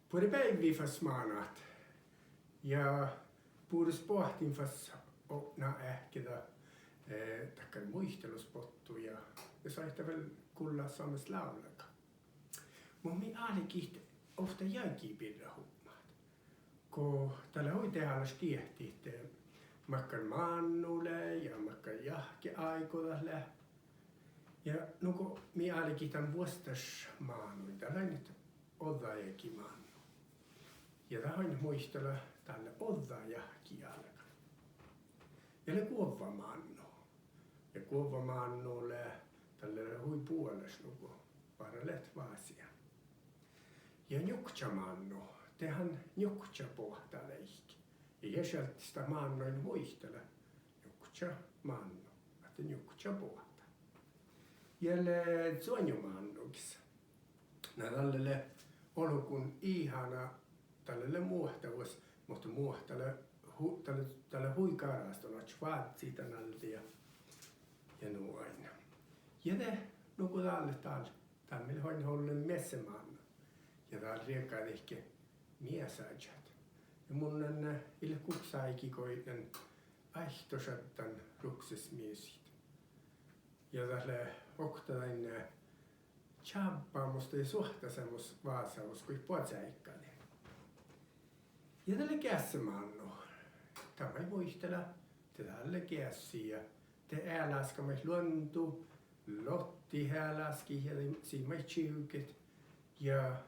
Puoli päiviä fas maanat. Ja puhdas pohtin fas na ähkida takkan muisteluspottu ja saitte väl kuulla samassa laulaka. Mun mi aalikin ofta jäikin pidä hummat. Kun tällä hoitajalas kiehtii, makkan maannulle ja makkan jahke aikodalle. Ja nuko mi aalikin tämän vuostas maannuin, tällä nyt oddaajakin maannu. Ja tähän muistella tälle oddaajakin alkaa. Ja le kuova maannu. Ja kuova maannulle tälle hui puoles nuko paralet vaasia. Ja njukcha maannu, tehän njukcha pohtaa leikki. Ja jäseltä sitä maannoin muistella, njukcha maannu, että njukcha pohtaa. Ja le zuonjo maannuks. Nää tälle olukun ihana tälle muohtavuus, mutta tälle huikarasta on schwarzi tänälti ja noin. Ja ne nuku tälle tämmöinen hoin hollen messemaan. Ja täällä riekkaa ehkä miesäjät. Ja mun on ille kutsaikikoinen aihtosattan ruksesmiesit. Ja tälle oktain tjampaamusta ja suhtasemus vaasaus kuin puolsäikkani. Ja tälle kässämannu. Tämä ei muistella. Te tälle kässi ja te ääläskamme luontu. Lotti hääläski ja siinä chiuket. Ja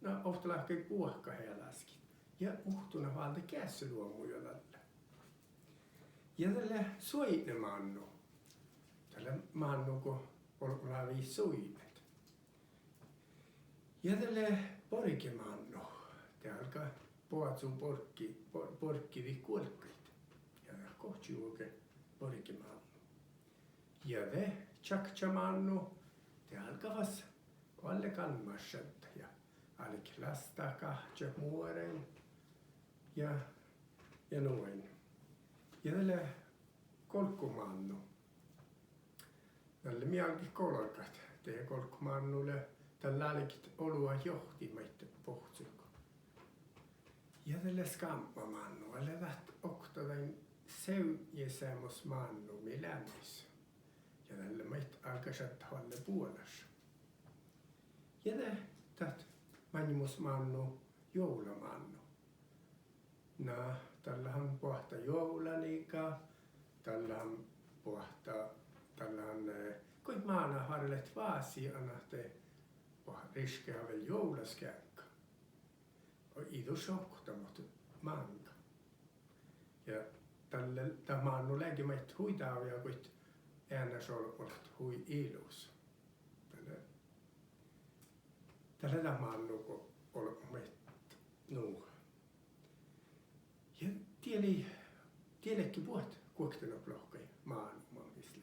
no ofta lähtee kuohka hääläski. Ja uhtuna valta kässäluomuja tälle. Ja tälle soitne mannu. Tälle mannu kun ollaan viisi soinet. Ja tälle porkimannu. Te alkaa puhutsun porkki vi kuolkit. Ja kohti oikein porkimannu. Ja te tjakchamannu. Te alkavas alle kalmassetta. Ja alk lasta kahtja muoren. Ja noin. Ja tälle kolkkumannu. Tälle mialkin kolkat. Te kolkkumannulle. Tällä alikit olua johtimaitte pohtsuko. Ja tälle skampamannu. Alle täht oktatain seujäsämos mannu mi lämmis. Ja tälle mait alkaisat halle puolas. Ja täht mannimus mannu joulamannu. No, tällähän pohta joulaniika. Tällähän pohta kuinka maana harlet vaasi anahte riskeä väl joulaskäkka. Och ido sokta mot manka. Ja tällä maannu lägimät huitaavia kuit äännäs olet hui ilus. Tällä maannu kun olet nuu. Ja tiellekin puhut kuoktena plohkai maannu mangisla.